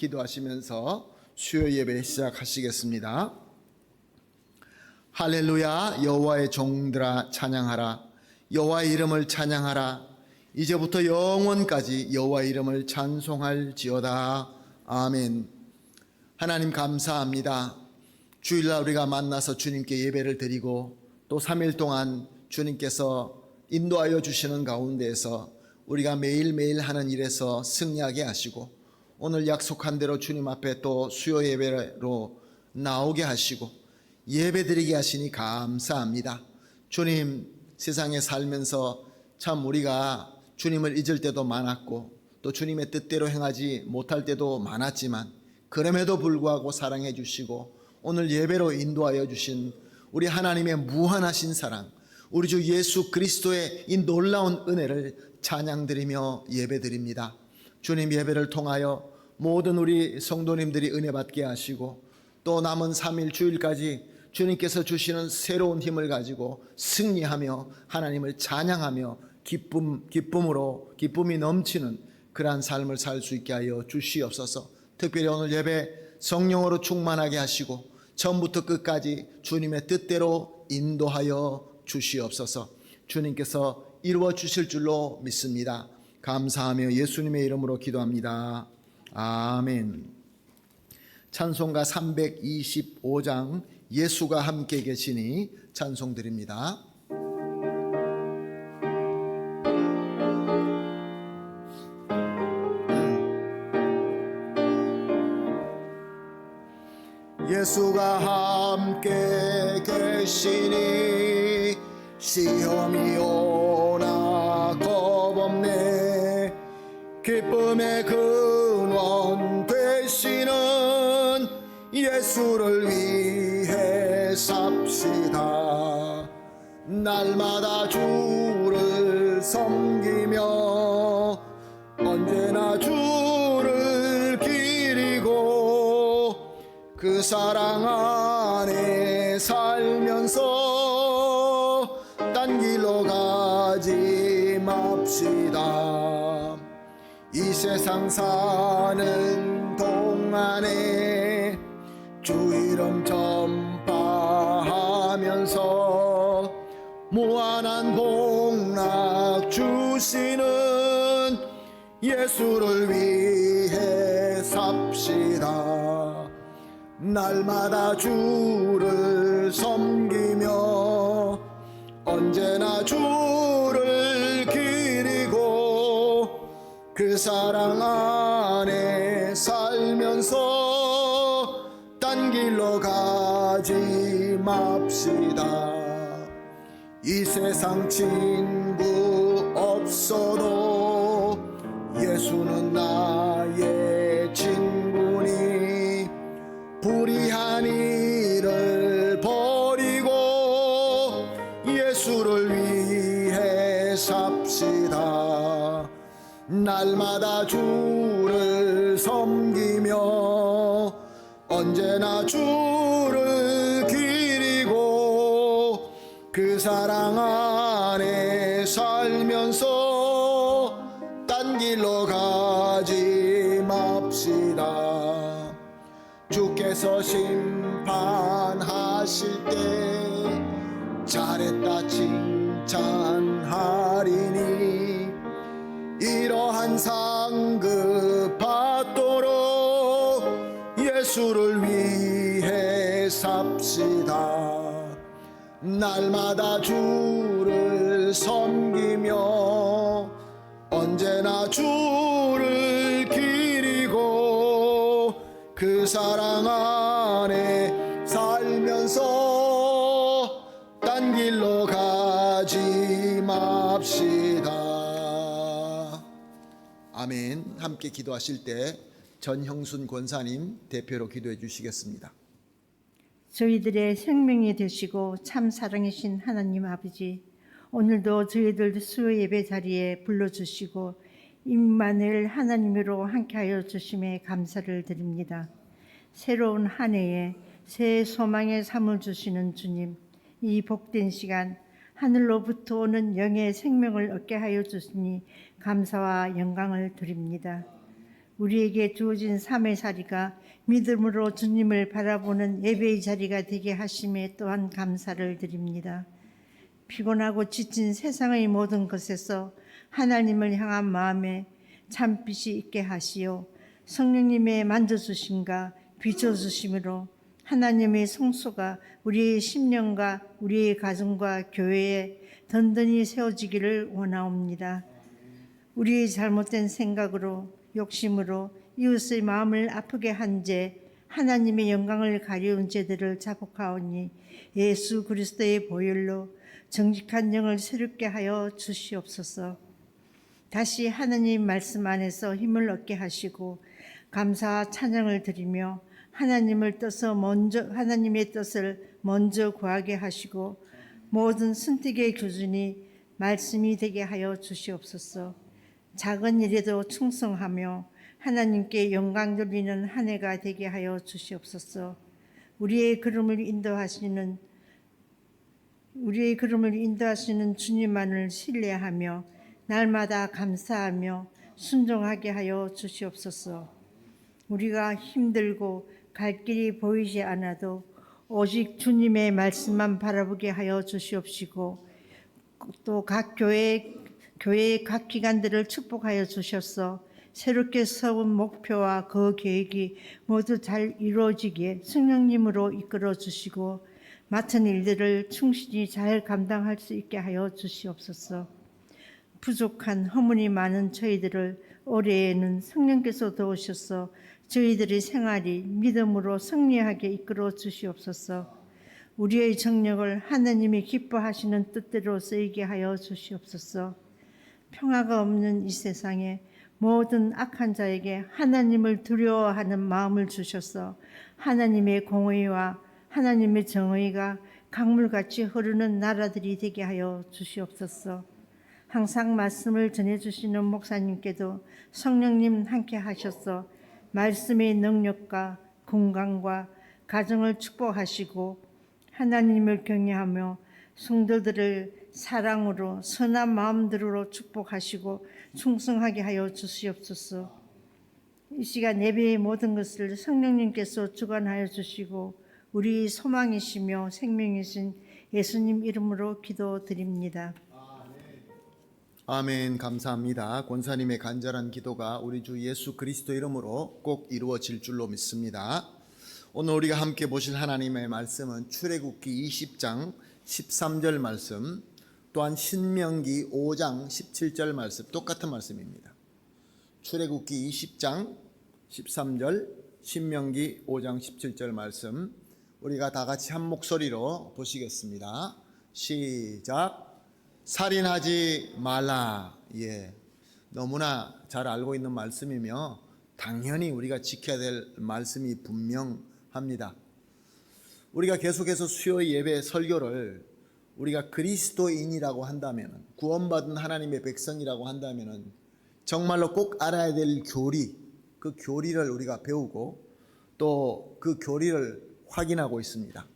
기도하시면서 수요 예배 시작하시겠습니다. 할렐루야. 여호와의 종들아 찬양하라. 여호와의 이름을 찬양하라. 이제부터 영원까지 여호와의 이름을 찬송할지어다. 아멘. 하나님 감사합니다. 주일날 우리가 만나서 주님께 예배를 드리고 또 3일 동안 주님께서 인도하여 주시는 가운데에서 우리가 매일매일 하는 일에서 승리하게 하시고 오늘 약속한 대로 주님 앞에 또 수요 예배로 나오게 하시고 예배드리게 하시니 감사합니다. 주님, 세상에 살면서 참 우리가 주님을 잊을 때도 많았고 또 주님의 뜻대로 행하지 못할 때도 많았지만 그럼에도 불구하고 사랑해 주시고 오늘 예배로 인도하여 주신 우리 하나님의 무한하신 사랑, 우리 주 예수 그리스도의 이 놀라운 은혜를 찬양드리며 예배드립니다. 주님, 예배를 통하여 모든 우리 성도님들이 은혜 받게 하시고 또 남은 3일 주일까지 주님께서 주시는 새로운 힘을 가지고 승리하며 하나님을 찬양하며 기쁨이 넘치는 그러한 삶을 살 수 있게 하여 주시옵소서. 특별히 오늘 예배 성령으로 충만하게 하시고 처음부터 끝까지 주님의 뜻대로 인도하여 주시옵소서. 주님께서 이루어 주실 줄로 믿습니다. 감사하며 예수님의 이름으로 기도합니다. 아멘. 찬송가 325장 예수가 함께 계시니 찬송 드립니다. 예수가 함께 계시니 시험이 오나 겁없네. 기쁨의 근원 되시는 예수를 위해 삽시다. 날마다 주를 섬기며 언제나 주를 기리고 그 사랑 안에 살면서 딴 길로 가지 맙시다. 이 세상 사는 동안에 주 이름 전파하면서 무한한 복락 주시는 예수를 위해 삽시다. 날마다 주를 섬기며 언제나 주를 기리고 그 사랑 안에 살면서 딴 길로 가지 맙시다. 이 세상 친구 없어도 예수는 나의 친구니 불의한 일을 버리고 예수를 위해 삽시다. 날마다 주를 섬기며 언제나 주를 기리고 그 사랑 안에 살면서 딴 길로 가지 맙시다. 주께서 심판하실 때 잘했다 칭찬하리니 이러한 상급 받도록 예수를 위해 삽시다. 날마다 주를 섬기며 언제나 주를 기리고 그 사랑 안에 살면서 딴 길로 가지 맙시다. 아멘. 함께 기도하실 때 전형순 권사님 대표로 기도해 주시겠습니다. 저희들의 생명이 되시고 참 사랑이신 하나님 아버지, 오늘도 저희들 수요 예배 자리에 불러주시고 임마누엘 하나님으로 함께하여 주심에 감사를 드립니다. 새로운 한 해에 새 소망의 삶을 주시는 주님, 이 복된 시간 하늘로부터 오는 영의 생명을 얻게 하여 주시니 감사와 영광을 드립니다. 우리에게 주어진 삶의 자리가 믿음으로 주님을 바라보는 예배의 자리가 되게 하심에 또한 감사를 드립니다. 피곤하고 지친 세상의 모든 것에서 하나님을 향한 마음에 참빛이 있게 하시어 성령님의 만져주심과 비춰주심으로 하나님의 성소가 우리의 심령과 우리의 가정과 교회에 든든히 세워지기를 원하옵니다. 우리의 잘못된 생각으로 욕심으로 이웃의 마음을 아프게 한 죄, 하나님의 영광을 가리운 죄들을 자복하오니 예수 그리스도의 보혈로 정직한 영을 새롭게 하여 주시옵소서. 다시 하나님 말씀 안에서 힘을 얻게 하시고 감사와 찬양을 드리며 하나님의 뜻을 먼저 구하게 하시고 모든 선택의 기준이 말씀이 되게 하여 주시옵소서. 작은 일에도 충성하며 하나님께 영광 돌리는 한 해가 되게 하여 주시옵소서. 우리의 걸음을 인도하시는 주님만을 신뢰하며 날마다 감사하며 순종하게 하여 주시옵소서. 우리가 힘들고 갈 길이 보이지 않아도 오직 주님의 말씀만 바라보게 하여 주시옵시고 또 각 교회의 각 기관들을 축복하여 주셔서 새롭게 세운 목표와 그 계획이 모두 잘 이루어지기에 성령님으로 이끌어 주시고 맡은 일들을 충실히 잘 감당할 수 있게 하여 주시옵소서. 부족한 허물이 많은 저희들을 올해에는 성령께서 도우셔서 저희들의 생활이 믿음으로 승리하게 이끌어 주시옵소서. 우리의 정력을 하나님이 기뻐하시는 뜻대로 쓰이게 하여 주시옵소서. 평화가 없는 이 세상에 모든 악한 자에게 하나님을 두려워하는 마음을 주셔서 하나님의 공의와 하나님의 정의가 강물같이 흐르는 나라들이 되게 하여 주시옵소서. 항상 말씀을 전해주시는 목사님께도 성령님 함께 하셔서 말씀의 능력과 건강과 가정을 축복하시고 하나님을 경외하며 성도들을 사랑으로 선한 마음들로 축복하시고 충성하게 하여 주시옵소서. 이 시간 예배의 모든 것을 성령님께서 주관하여 주시고 우리 소망이시며 생명이신 예수님 이름으로 기도드립니다. 아멘. 감사합니다. 권사님의 간절한 기도가 우리 주 예수 그리스도 이름으로 꼭 이루어질 줄로 믿습니다. 오늘 우리가 함께 보실 하나님의 말씀은 출애굽기 20장 13절 말씀, 또한 신명기 5장 17절 말씀, 똑같은 말씀입니다. 출애굽기 20장 13절, 신명기 5장 17절 말씀, 우리가 다 같이 한 목소리로 보시겠습니다. 시작. 살인하지 말라. 너무나 잘 알고 있는 말씀이며 당연히 우리가 지켜야 될 말씀이 분명합니다. 우리가 계속해서 수요 예배 설교를 우리가 그리스도인이라고 한다면, 구원받은 하나님의 백성이라고 한다면 정말로 꼭 알아야 될 교리, 그 교리를 우리가 배우고 또 그 교리를 확인하고 있습니다.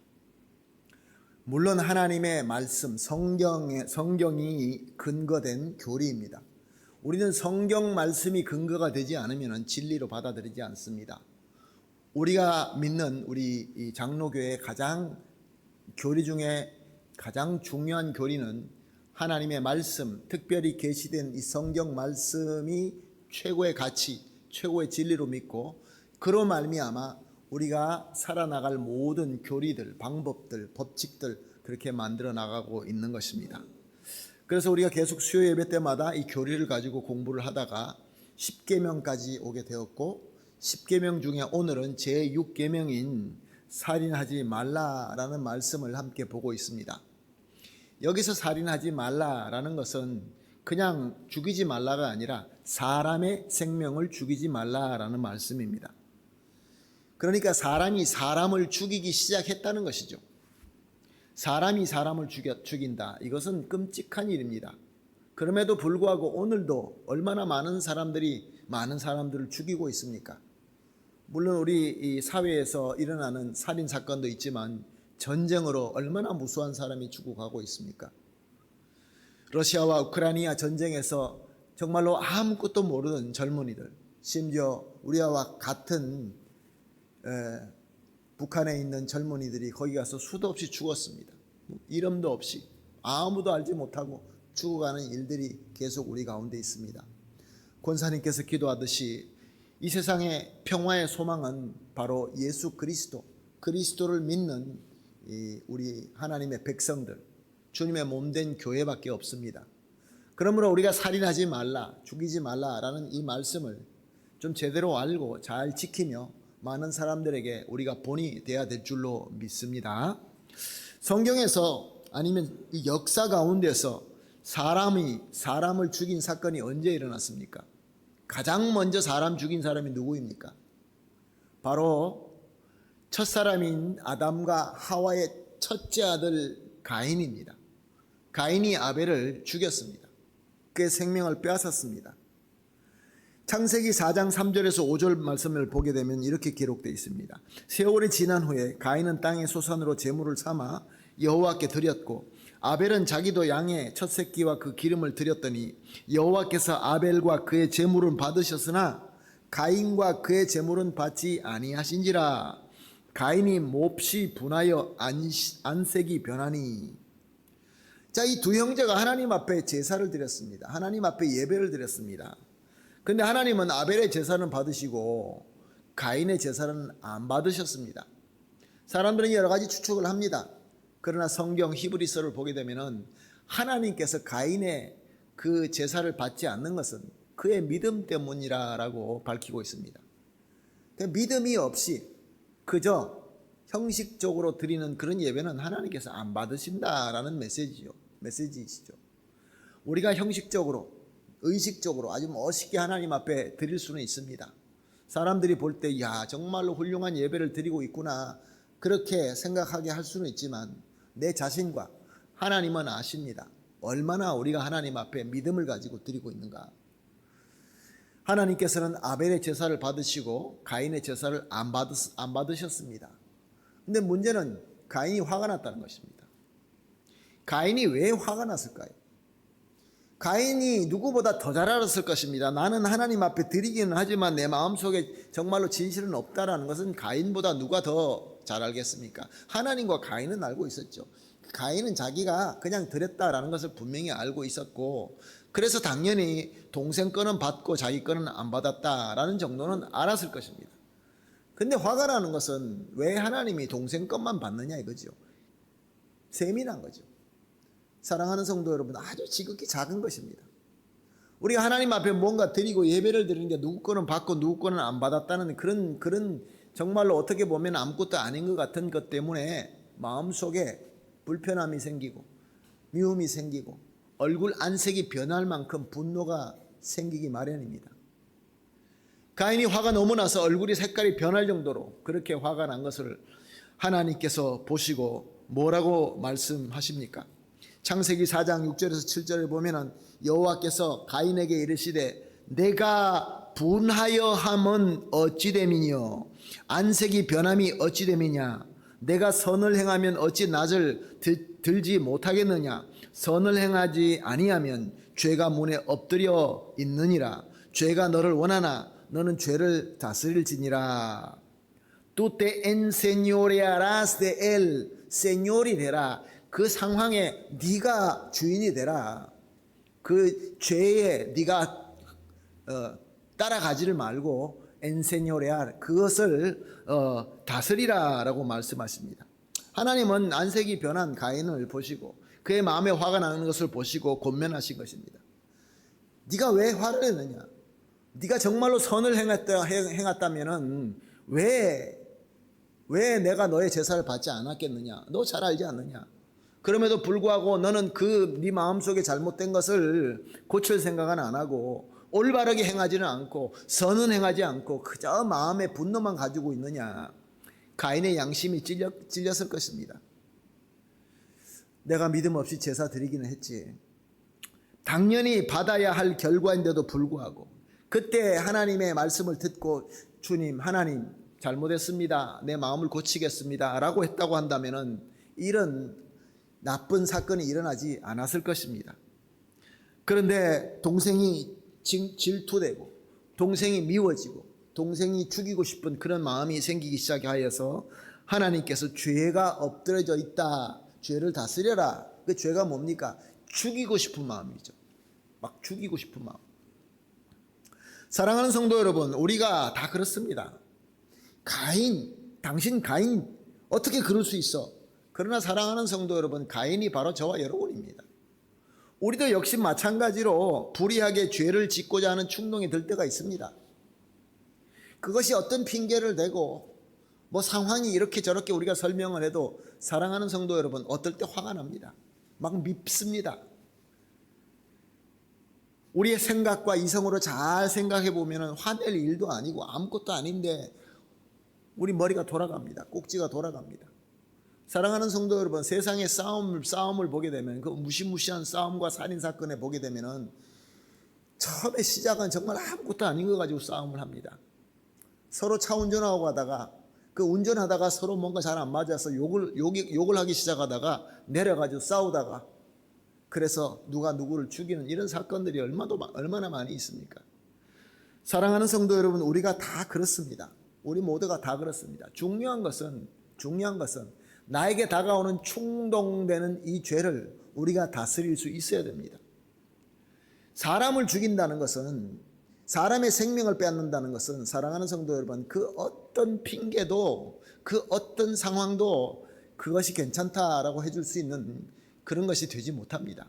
물론 하나님의 말씀, 성경이 근거된 교리입니다. 우리는 성경 말씀이 근거가 되지 않으면 진리로 받아들이지 않습니다. 우리가 믿는 우리 이 장로교회의 교리 중에 가장 중요한 교리는 하나님의 말씀, 특별히 계시된 이 성경 말씀이 최고의 가치, 최고의 진리로 믿고 그로 말미암아 우리가 살아나갈 모든 교리들, 방법들, 법칙들 그렇게 만들어 나가고 있는 것입니다. 그래서 우리가 계속 수요 예배 때마다 이 교리를 가지고 공부를 하다가 10계명까지 오게 되었고 10계명 중에 오늘은 제6계명인 살인하지 말라라는 말씀을 함께 보고 있습니다. 여기서 살인하지 말라라는 것은 그냥 죽이지 말라가 아니라 사람의 생명을 죽이지 말라라는 말씀입니다. 그러니까 사람이 사람을 죽이기 시작했다는 것이죠. 사람이 사람을 죽인다. 이것은 끔찍한 일입니다. 그럼에도 불구하고 오늘도 얼마나 많은 사람들을 죽이고 있습니까? 물론 우리 이 사회에서 일어나는 살인 사건도 있지만 전쟁으로 얼마나 무수한 사람이 죽어가고 있습니까? 러시아와 우크라이나 전쟁에서 정말로 아무것도 모르는 젊은이들, 심지어 우리와 같은 북한에 있는 젊은이들이 거기 가서 수도 없이 죽었습니다. 이름도 없이 아무도 알지 못하고 죽어가는 일들이 계속 우리 가운데 있습니다. 권사님께서 기도하듯이 이 세상의 평화의 소망은 바로 예수 그리스도를 믿는 우리 하나님의 백성들, 주님의 몸된 교회밖에 없습니다. 그러므로 우리가 살인하지 말라, 죽이지 말라라는 이 말씀을 좀 제대로 알고 잘 지키며 많은 사람들에게 우리가 본이 되어야 될 줄로 믿습니다. 성경에서 아니면 이 역사 가운데서 사람이 사람을 죽인 사건이 언제 일어났습니까? 가장 먼저 사람 죽인 사람이 누구입니까? 바로 첫사람인 아담과 하와의 첫째 아들 가인입니다. 가인이 아벨을 죽였습니다. 그의 생명을 빼앗았습니다. 창세기 4장 3절에서 5절 말씀을 보게 되면 이렇게 기록되어 있습니다. 세월이 지난 후에 가인은 땅의 소산으로 제물을 삼아 여호와께 드렸고 아벨은 자기도 양의 첫 새끼와 그 기름을 드렸더니 여호와께서 아벨과 그의 제물은 받으셨으나 가인과 그의 제물은 받지 아니하신지라. 가인이 몹시 분하여 안색이 변하니. 자, 이 두 형제가 하나님 앞에 제사를 드렸습니다. 하나님 앞에 예배를 드렸습니다. 근데 하나님은 아벨의 제사는 받으시고 가인의 제사는 안 받으셨습니다. 사람들은 여러 가지 추측을 합니다. 그러나 성경 히브리서를 보게 되면은 하나님께서 가인의 그 제사를 받지 않는 것은 그의 믿음 때문이라고 밝히고 있습니다. 믿음이 없이 그저 형식적으로 드리는 그런 예배는 하나님께서 안 받으신다라는 메시지이시죠. 우리가 형식적으로, 의식적으로 아주 멋있게 하나님 앞에 드릴 수는 있습니다. 사람들이 볼 때 야, 정말로 훌륭한 예배를 드리고 있구나 그렇게 생각하게 할 수는 있지만 내 자신과 하나님은 아십니다. 얼마나 우리가 하나님 앞에 믿음을 가지고 드리고 있는가. 하나님께서는 아벨의 제사를 받으시고 가인의 제사를 안 받으셨습니다. 근데 문제는 가인이 화가 났다는 것입니다. 가인이 왜 화가 났을까요? 가인이 누구보다 더 잘 알았을 것입니다. 나는 하나님 앞에 드리기는 하지만 내 마음속에 정말로 진실은 없다라는 것은 가인보다 누가 더 잘 알겠습니까? 하나님과 가인은 알고 있었죠. 가인은 자기가 그냥 드렸다라는 것을 분명히 알고 있었고, 그래서 당연히 동생 거는 받고 자기 거는 안 받았다라는 정도는 알았을 것입니다. 근데 화가 나는 것은 왜 하나님이 동생 것만 받느냐 이거죠. 세밀한 거죠. 사랑하는 성도 여러분, 아주 지극히 작은 것입니다. 우리가 하나님 앞에 뭔가 드리고 예배를 드리는데 누구 거는 받고 누구 거는 안 받았다는 그런 정말로 어떻게 보면 아무것도 아닌 것 같은 것 때문에 마음속에 불편함이 생기고 미움이 생기고 얼굴 안색이 변할 만큼 분노가 생기기 마련입니다. 가인이 화가 너무 나서 얼굴이 색깔이 변할 정도로 그렇게 화가 난 것을 하나님께서 보시고 뭐라고 말씀하십니까? 창세기 4장 6절에서 7절을 보면은 여호와께서 가인에게 이르시되 내가 분하여 함은 어찌 됨이뇨 안색이 변함이 어찌 됨이냐 내가 선을 행하면 어찌 낯을 들지 못하겠느냐 선을 행하지 아니하면 죄가 문에 엎드려 있느니라 죄가 너를 원하나 너는 죄를 다스릴지니라. Tú te enseñorearás de él, señor이 되라. 그 상황에 네가 주인이 되라. 그 죄에 네가 따라가지를 말고 enseñorear 그것을 다스리라라고 말씀하십니다. 하나님은 안색이 변한 가인을 보시고 그의 마음에 화가 나는 것을 보시고 권면하신 것입니다. 네가 왜 화를 내느냐? 네가 정말로 선을 행했다면은 왜 내가 너의 제사를 받지 않았겠느냐? 너 잘 알지 않느냐? 그럼에도 불구하고 너는 네 마음속에 잘못된 것을 고칠 생각은 안 하고 올바르게 행하지는 않고 선은 행하지 않고 그저 마음의 분노만 가지고 있느냐? 가인의 양심이 찔렸을 것입니다. 내가 믿음 없이 제사 드리기는 했지. 당연히 받아야 할 결과인데도 불구하고 그때 하나님의 말씀을 듣고 주님, 하나님 잘못했습니다. 내 마음을 고치겠습니다. 라고 했다고 한다면 이런 나쁜 사건이 일어나지 않았을 것입니다. 그런데 동생이 질투되고 동생이 미워지고 동생이 죽이고 싶은 그런 마음이 생기기 시작하여서 하나님께서 죄가 엎드려져 있다, 죄를 다스려라. 그 죄가 뭡니까? 죽이고 싶은 마음이죠. 막 죽이고 싶은 마음. 사랑하는 성도 여러분, 우리가 다 그렇습니다. 당신 가인 어떻게 그럴 수 있어? 그러나 사랑하는 성도 여러분, 가인이 바로 저와 여러분입니다. 우리도 역시 마찬가지로 불의하게 죄를 짓고자 하는 충동이 들 때가 있습니다. 그것이 어떤 핑계를 대고 뭐 상황이 이렇게 저렇게 우리가 설명을 해도 사랑하는 성도 여러분, 어떨 때 화가 납니다. 막 밉습니다. 우리의 생각과 이성으로 잘 생각해 보면 화낼 일도 아니고 아무것도 아닌데 우리 머리가 돌아갑니다. 꼭지가 돌아갑니다. 사랑하는 성도 여러분, 세상의 싸움을 보게 되면, 그 무시무시한 싸움과 살인사건에 보게 되면은 처음에 시작은 정말 아무것도 아닌 거 가지고 싸움을 합니다. 서로 차 운전하고 가다가 그 운전하다가 서로 뭔가 잘 안 맞아서 욕을 하기 시작하다가 내려가지고 싸우다가 그래서 누가 누구를 죽이는 이런 사건들이 얼마나 많이 있습니까? 사랑하는 성도 여러분, 우리가 다 그렇습니다. 우리 모두가 다 그렇습니다. 중요한 것은 나에게 다가오는 충동되는 이 죄를 우리가 다스릴 수 있어야 됩니다. 사람을 죽인다는 것은, 사람의 생명을 빼앗는다는 것은, 사랑하는 성도 여러분, 그 어떤 핑계도, 그 어떤 상황도 그것이 괜찮다라고 해줄 수 있는 그런 것이 되지 못합니다.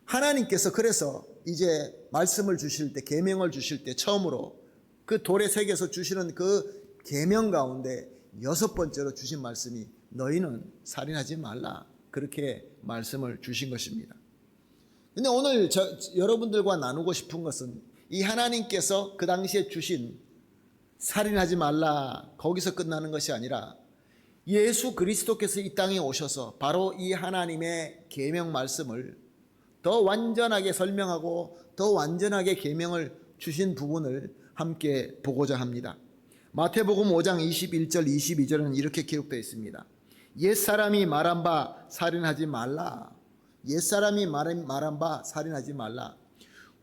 하나님께서 그래서 이제 말씀을 주실 때, 계명을 주실 때 처음으로 그 돌의 색에서 주시는 그 계명 가운데 6번째로 주신 말씀이 너희는 살인하지 말라, 그렇게 말씀을 주신 것입니다. 근데 오늘 여러분들과 나누고 싶은 것은 이 하나님께서 그 당시에 주신 살인하지 말라, 거기서 끝나는 것이 아니라 예수 그리스도께서 이 땅에 오셔서 바로 이 하나님의 계명 말씀을 더 완전하게 설명하고 더 완전하게 계명을 주신 부분을 함께 보고자 합니다. 마태복음 5장 21절 22절은 이렇게 기록되어 있습니다. 옛사람이 말한 바 살인하지 말라. 옛사람이 말한 바 살인하지 말라.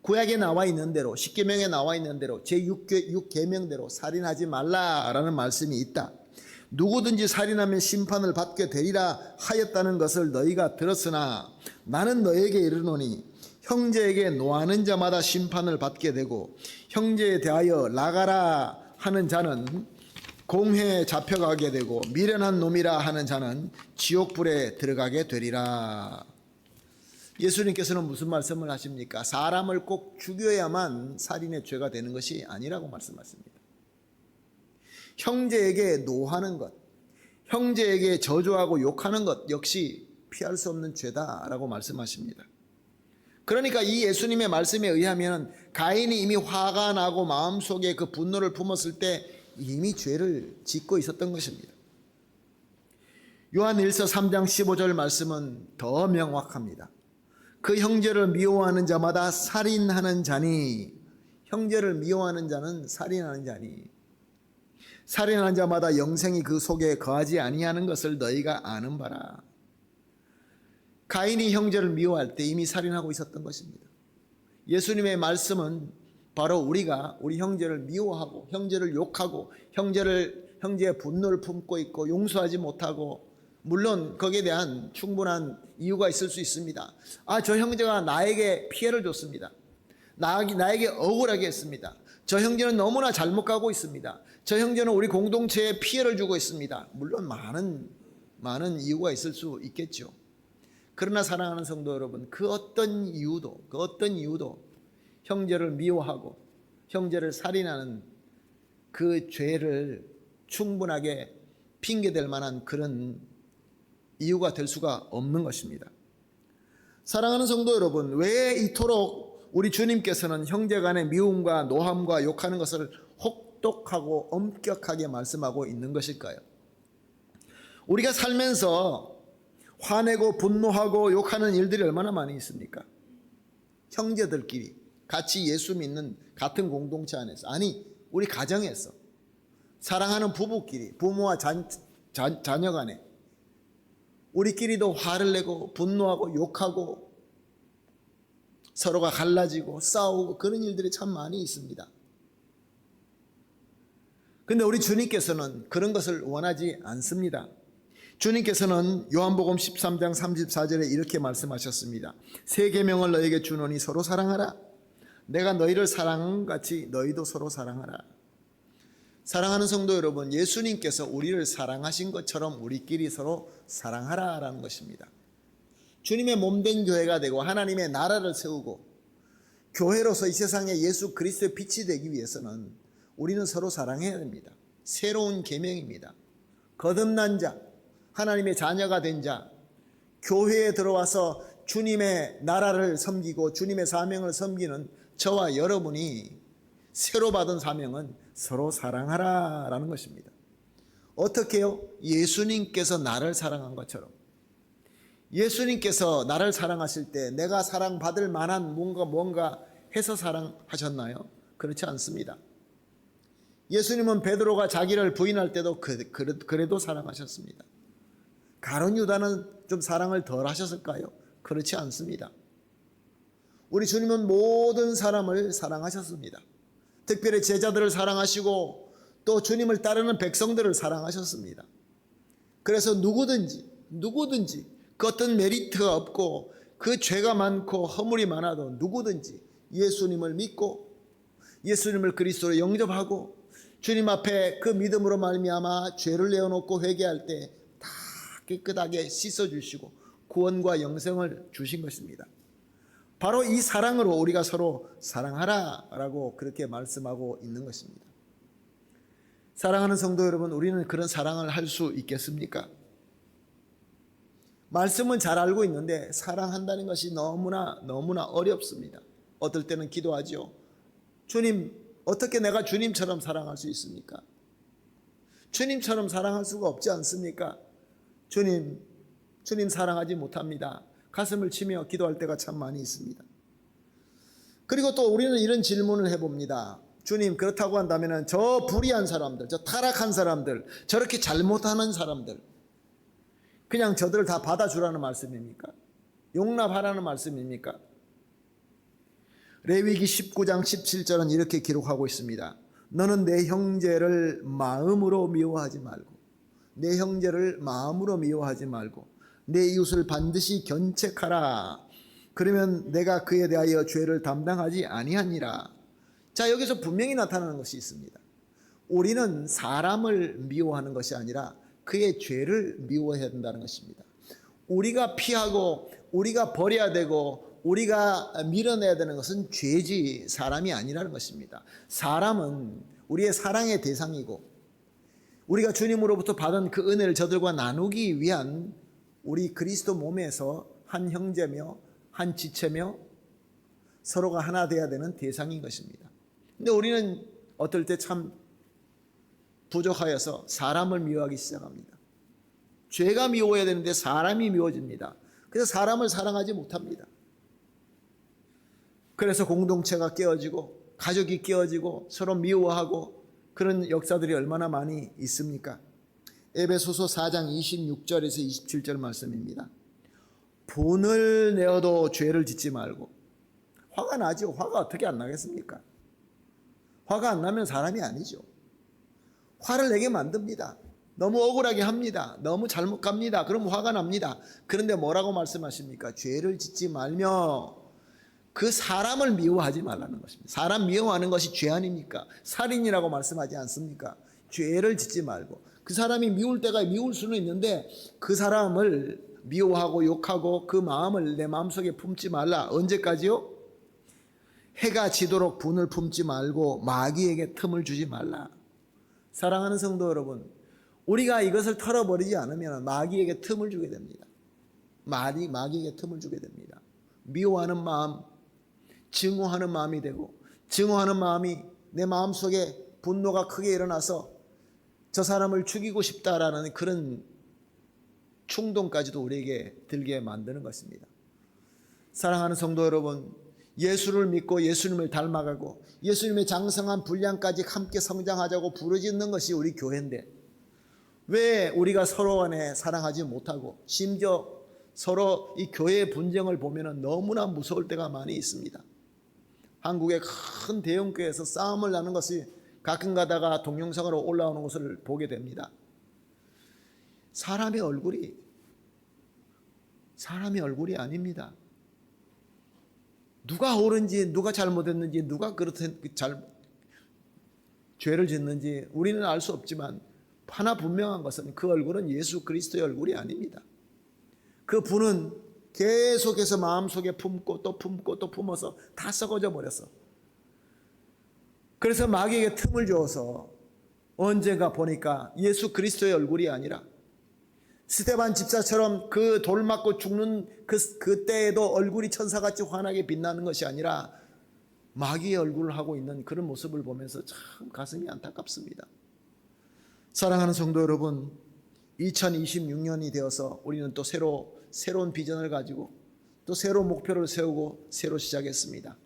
구약에 나와 있는 대로, 십계명에 나와 있는 대로 제6계명대로 살인하지 말라라는 말씀이 있다. 누구든지 살인하면 심판을 받게 되리라 하였다는 것을 너희가 들었으나 나는 너희에게 이르노니 형제에게 노하는 자마다 심판을 받게 되고 형제에 대하여 나가라 하는 자는 공회에 잡혀가게 되고 미련한 놈이라 하는 자는 지옥불에 들어가게 되리라. 예수님께서는 무슨 말씀을 하십니까? 사람을 꼭 죽여야만 살인의 죄가 되는 것이 아니라고 말씀하십니다. 형제에게 노하는 것, 형제에게 저주하고 욕하는 것 역시 피할 수 없는 죄다라고 말씀하십니다. 그러니까 이 예수님의 말씀에 의하면 가인이 이미 화가 나고 마음속에 그 분노를 품었을 때 이미 죄를 짓고 있었던 것입니다. 요한일서 3장 15절 말씀은 더 명확합니다. 그 형제를 미워하는 자마다 살인하는 자니, 형제를 미워하는 자는 살인하는 자니, 살인하는 자마다 영생이 그 속에 거하지 아니하는 것을 너희가 아는 바라. 가인이 형제를 미워할 때 이미 살인하고 있었던 것입니다. 예수님의 말씀은 바로 우리가 우리 형제를 미워하고 형제를 욕하고 형제의 분노를 품고 있고 용서하지 못하고, 물론 거기에 대한 충분한 이유가 있을 수 있습니다. 저 형제가 나에게 피해를 줬습니다. 나에게 억울하게 했습니다. 저 형제는 너무나 잘못 가고 있습니다. 저 형제는 우리 공동체에 피해를 주고 있습니다. 물론 많은 이유가 있을 수 있겠죠. 그러나 사랑하는 성도 여러분, 그 어떤 이유도 형제를 미워하고 형제를 살인하는 그 죄를 충분하게 핑계댈 만한 그런 이유가 될 수가 없는 것입니다. 사랑하는 성도 여러분, 왜 이토록 우리 주님께서는 형제 간의 미움과 노함과 욕하는 것을 혹독하고 엄격하게 말씀하고 있는 것일까요? 우리가 살면서 화내고 분노하고 욕하는 일들이 얼마나 많이 있습니까? 형제들끼리 같이 예수 믿는 같은 공동체 안에서, 아니 우리 가정에서 사랑하는 부부끼리, 부모와 자녀 간에 우리끼리도 화를 내고 분노하고 욕하고 서로가 갈라지고 싸우고 그런 일들이 참 많이 있습니다. 근데 우리 주님께서는 그런 것을 원하지 않습니다. 주님께서는 요한복음 13장 34절에 이렇게 말씀하셨습니다. 새 계명을 너에게 주노니 서로 사랑하라. 내가 너희를 사랑한 같이 너희도 서로 사랑하라. 사랑하는 성도 여러분, 예수님께서 우리를 사랑하신 것처럼 우리끼리 서로 사랑하라라는 것입니다. 주님의 몸된 교회가 되고 하나님의 나라를 세우고 교회로서 이 세상에 예수 그리스도의 빛이 되기 위해서는 우리는 서로 사랑해야 됩니다. 새로운 계명입니다. 거듭난 자, 하나님의 자녀가 된 자, 교회에 들어와서 주님의 나라를 섬기고 주님의 사명을 섬기는 저와 여러분이 새로 받은 사명은 서로 사랑하라라는 것입니다. 어떻게요? 예수님께서 나를 사랑한 것처럼. 예수님께서 나를 사랑하실 때 내가 사랑받을 만한 뭔가 해서 사랑하셨나요? 그렇지 않습니다. 예수님은 베드로가 자기를 부인할 때도 그래도 사랑하셨습니다. 가룟 유다는 좀 사랑을 덜 하셨을까요? 그렇지 않습니다. 우리 주님은 모든 사람을 사랑하셨습니다. 특별히 제자들을 사랑하시고 또 주님을 따르는 백성들을 사랑하셨습니다. 그래서 누구든지 그 어떤 메리트가 없고 그 죄가 많고 허물이 많아도 누구든지 예수님을 믿고 예수님을 그리스도로 영접하고 주님 앞에 그 믿음으로 말미암아 죄를 내어놓고 회개할 때 다 깨끗하게 씻어주시고 구원과 영생을 주신 것입니다. 바로 이 사랑으로 우리가 서로 사랑하라라고 그렇게 말씀하고 있는 것입니다. 사랑하는 성도 여러분, 우리는 그런 사랑을 할 수 있겠습니까? 말씀은 잘 알고 있는데 사랑한다는 것이 너무나 어렵습니다. 어떨 때는 기도하죠. 주님, 어떻게 내가 주님처럼 사랑할 수 있습니까? 주님처럼 사랑할 수가 없지 않습니까? 주님 사랑하지 못합니다. 가슴을 치며 기도할 때가 참 많이 있습니다. 그리고 또 우리는 이런 질문을 해봅니다. 주님, 그렇다고 한다면 저 불의한 사람들, 저 타락한 사람들, 저렇게 잘못하는 사람들, 그냥 저들을 다 받아주라는 말씀입니까? 용납하라는 말씀입니까? 레위기 19장 17절은 이렇게 기록하고 있습니다. 너는 내 형제를 마음으로 미워하지 말고, 내 형제를 마음으로 미워하지 말고 내 이웃을 반드시 견책하라. 그러면 내가 그에 대하여 죄를 담당하지 아니하니라. 자, 여기서 분명히 나타나는 것이 있습니다. 우리는 사람을 미워하는 것이 아니라 그의 죄를 미워해야 된다는 것입니다. 우리가 피하고 우리가 버려야 되고 우리가 밀어내야 되는 것은 죄지 사람이 아니라는 것입니다. 사람은 우리의 사랑의 대상이고 우리가 주님으로부터 받은 그 은혜를 저들과 나누기 위한 우리 그리스도 몸에서 한 형제며 한 지체며 서로가 하나 되어야 되는 대상인 것입니다. 근데 우리는 어떨 때 참 부족하여서 사람을 미워하기 시작합니다. 죄가 미워야 되는데 사람이 미워집니다. 그래서 사람을 사랑하지 못합니다. 그래서 공동체가 깨어지고 가족이 깨어지고 서로 미워하고 그런 역사들이 얼마나 많이 있습니까? 에베소서 4장 26절에서 27절 말씀입니다. 분을 내어도 죄를 짓지 말고. 화가 나죠. 화가 어떻게 안 나겠습니까? 화가 안 나면 사람이 아니죠. 화를 내게 만듭니다. 너무 억울하게 합니다. 너무 잘못 갑니다. 그럼 화가 납니다. 그런데 뭐라고 말씀하십니까? 죄를 짓지 말며 그 사람을 미워하지 말라는 것입니다. 사람 미워하는 것이 죄 아닙니까? 살인이라고 말씀하지 않습니까? 죄를 짓지 말고. 그 사람이 미울 때가 미울 수는 있는데 그 사람을 미워하고 욕하고 그 마음을 내 마음속에 품지 말라. 언제까지요? 해가 지도록 분을 품지 말고 마귀에게 틈을 주지 말라. 사랑하는 성도 여러분, 우리가 이것을 털어버리지 않으면 마귀에게 틈을 주게 됩니다. 마귀에게 틈을 주게 됩니다. 미워하는 마음, 증오하는 마음이 되고 증오하는 마음이 내 마음속에 분노가 크게 일어나서 저 사람을 죽이고 싶다라는 그런 충동까지도 우리에게 들게 만드는 것입니다. 사랑하는 성도 여러분, 예수를 믿고 예수님을 닮아가고 예수님의 장성한 분량까지 함께 성장하자고 부르짖는 것이 우리 교회인데 왜 우리가 서로 간에 사랑하지 못하고 심지어 서로 이 교회 분쟁을 보면 너무나 무서울 때가 많이 있습니다. 한국의 큰 대형교회에서 싸움을 나는 것이 가끔 가다가 동영상으로 올라오는 것을 보게 됩니다. 사람의 얼굴이 아닙니다. 누가 옳은지, 누가 잘못했는지, 누가 죄를 짓는지 우리는 알 수 없지만 하나 분명한 것은 그 얼굴은 예수 그리스도의 얼굴이 아닙니다. 그 분은 계속해서 마음속에 품고 또 품어서 다 썩어져 버렸어. 그래서 마귀에게 틈을 주어서 언젠가 보니까 예수 그리스도의 얼굴이 아니라 스데반 집사처럼 그 돌 맞고 죽는 그때에도 얼굴이 천사같이 환하게 빛나는 것이 아니라 마귀의 얼굴을 하고 있는 그런 모습을 보면서 참 가슴이 안타깝습니다. 사랑하는 성도 여러분, 2026년이 되어서 우리는 또 새로운 비전을 가지고 또 새로운 목표를 세우고 새로 시작했습니다.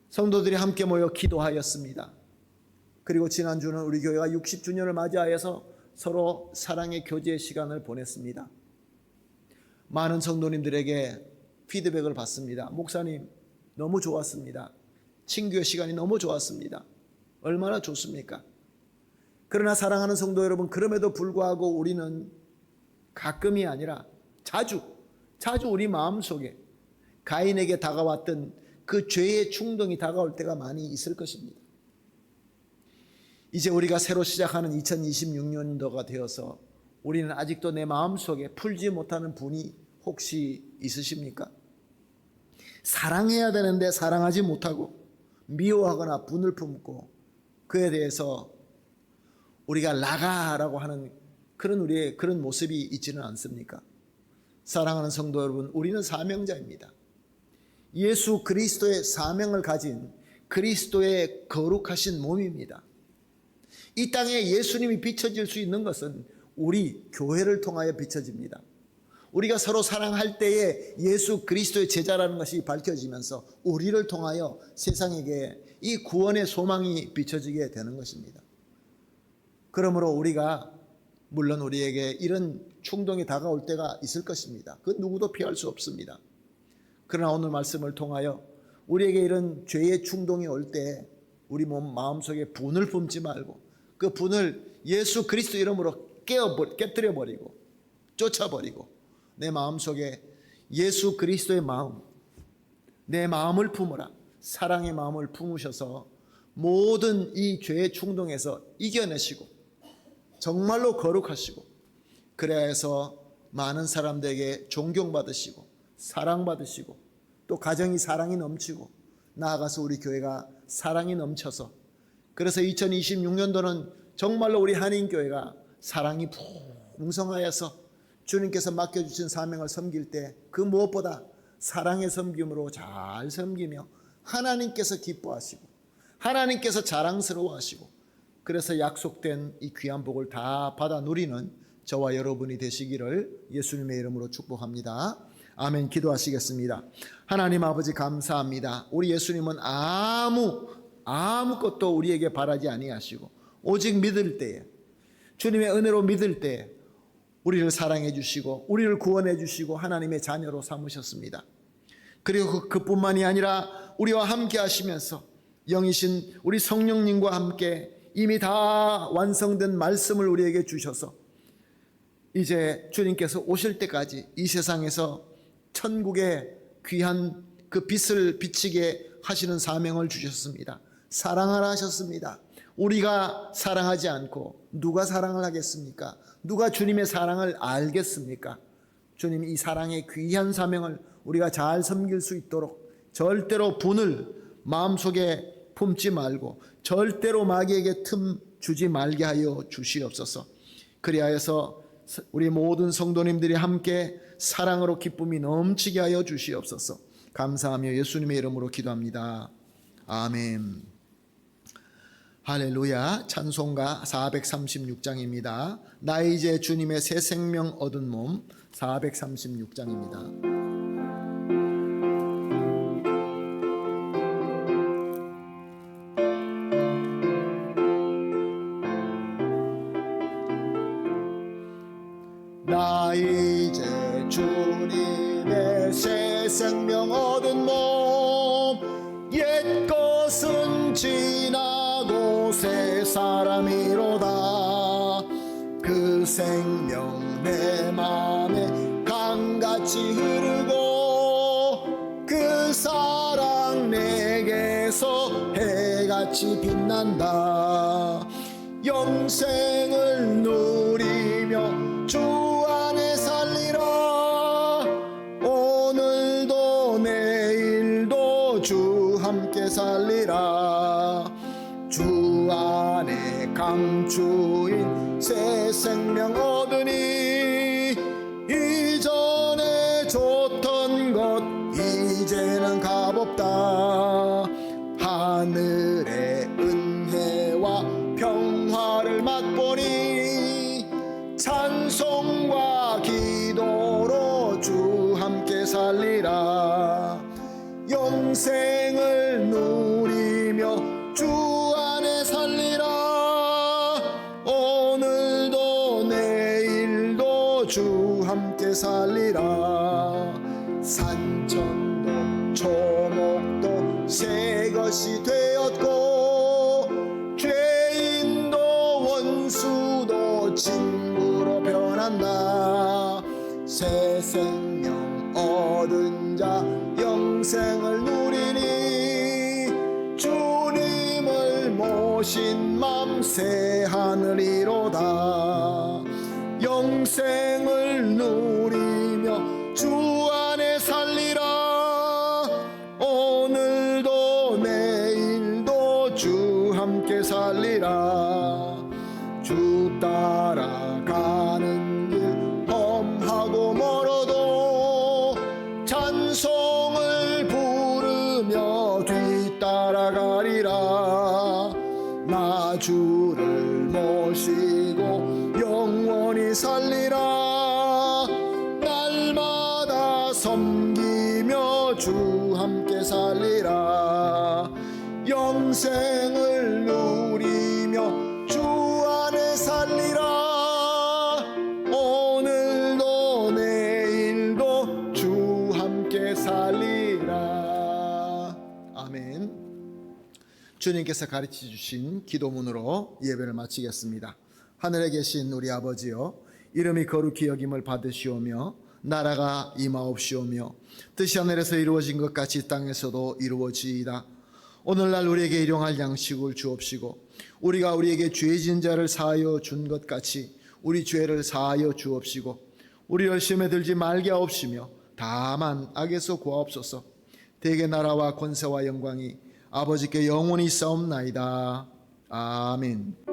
성도들이 함께 모여 기도하였습니다. 그리고 지난주는 우리 교회가 60주년을 맞이하여서 서로 사랑의 교제의 시간을 보냈습니다. 많은 성도님들에게 피드백을 받습니다. 목사님, 너무 좋았습니다. 친교의 시간이 너무 좋았습니다. 얼마나 좋습니까? 그러나 사랑하는 성도 여러분, 그럼에도 불구하고 우리는 가끔이 아니라 자주 우리 마음속에 가인에게 다가왔던 그 죄의 충동이 다가올 때가 많이 있을 것입니다. 이제 우리가 새로 시작하는 2026년도가 되어서 우리는 아직도 내 마음속에 풀지 못하는 분이 혹시 있으십니까? 사랑해야 되는데 사랑하지 못하고 미워하거나 분을 품고 그에 대해서 우리가 나가라고 하는 우리의 그런 모습이 있지는 않습니까? 사랑하는 성도 여러분, 우리는 사명자입니다. 예수 그리스도의 사명을 가진 그리스도의 거룩하신 몸입니다. 이 땅에 예수님이 비춰질 수 있는 것은 우리 교회를 통하여 비춰집니다. 우리가 서로 사랑할 때에 예수 그리스도의 제자라는 것이 밝혀지면서 우리를 통하여 세상에게 이 구원의 소망이 비춰지게 되는 것입니다. 그러므로 우리가 물론 우리에게 이런 충동이 다가올 때가 있을 것입니다. 그 누구도 피할 수 없습니다. 그러나 오늘 말씀을 통하여 우리에게 이런 죄의 충동이 올 때 우리 마음속에 분을 품지 말고 그 분을 예수 그리스도 이름으로 깨뜨려 버리고 쫓아버리고 내 마음속에 예수 그리스도의 마음, 내 마음을 품으라. 사랑의 마음을 품으셔서 모든 이 죄의 충동에서 이겨내시고 정말로 거룩하시고 그래야 해서 많은 사람들에게 존경받으시고 사랑받으시고 또 가정이 사랑이 넘치고 나아가서 우리 교회가 사랑이 넘쳐서 그래서 2026년도는 정말로 우리 한인교회가 사랑이 풍성하여서 주님께서 맡겨주신 사명을 섬길 때 그 무엇보다 사랑의 섬김으로 잘 섬기며 하나님께서 기뻐하시고 하나님께서 자랑스러워하시고 그래서 약속된 이 귀한 복을 다 받아 누리는 저와 여러분이 되시기를 예수님의 이름으로 축복합니다. 아멘. 기도하시겠습니다. 하나님 아버지 감사합니다. 우리 예수님은 아무것도 우리에게 바라지 아니하시고 오직 믿을 때에 주님의 은혜로 믿을 때에 우리를 사랑해 주시고 우리를 구원해 주시고 하나님의 자녀로 삼으셨습니다. 그리고 그뿐만이 아니라 우리와 함께 하시면서 영이신 우리 성령님과 함께 이미 다 완성된 말씀을 우리에게 주셔서 이제 주님께서 오실 때까지 이 세상에서 천국의 귀한 그 빛을 비치게 하시는 사명을 주셨습니다. 사랑하라 하셨습니다. 우리가 사랑하지 않고 누가 사랑을 하겠습니까? 누가 주님의 사랑을 알겠습니까? 주님 이 사랑의 귀한 사명을 우리가 잘 섬길 수 있도록 절대로 분을 마음속에 품지 말고 절대로 마귀에게 틈 주지 말게 하여 주시옵소서. 그리하여서 우리 모든 성도님들이 함께 사랑으로 기쁨이 넘치게 하여 주시옵소서. 감사하며 예수님의 이름으로 기도합니다. 아멘. 할렐루야. 찬송가 436장입니다. 나 이제 주님의 새 생명 얻은 몸 436장입니다. 나 이제 주님의 지나고 새 사람이로다. 그 생명 내 맘에 강같이 흐르고 그 사랑 내게서 해같이 빛난다. 영생을 누리며 주 안에 살리라. 오늘도 내일도 주 함께 살리라. 주 안에 감추인 새 생명 얻으니 이전에 좋던 것 이제는 값없다. 하늘의 은혜와 평화를 맛보니 찬송과 기도로 주 함께 살리라. 영생을 누리며 주 안에 살리라. 오늘도 내일도 주 함께 살리라. 산천도 초목도 새 것이 되었고 죄인도 원수도 친구로 변한다. 새 생명 얻은 자 영생을 누리니 주님을 모신 맘 새 하늘이로다. 영생을 누리며 주 안에 살리라. 오늘도 내일도 주 함께 살리라. 주 따라가는 길 험하고 멀어도 찬송을 부르며 뒤따라가리라. 나 주를 모시고 영원히 살리라. 날마다 섬기며 주 함께 살리라. 영생을 누리며 주 안에 살리라. 오늘도 내일도 주 함께 살리라. 아멘. 주님께서 가르쳐 주신 기도문으로 예배를 마치겠습니다. 하늘에 계신 우리 아버지여, 이름이 거룩히 여김을 받으시오며 나라가 임하옵시오며 뜻이 하늘에서 이루어진 것 같이 땅에서도 이루어지이다. 오늘날 우리에게 일용할 양식을 주옵시고 우리가 우리에게 죄진 자를 사하여 준 것 같이 우리 죄를 사하여 주옵시고 우리를 시험에 들지 말게 하옵시며 다만 악에서 구하옵소서. 대개 나라와 권세와 영광이 아버지께 영원히 있사옵나이다. 아멘.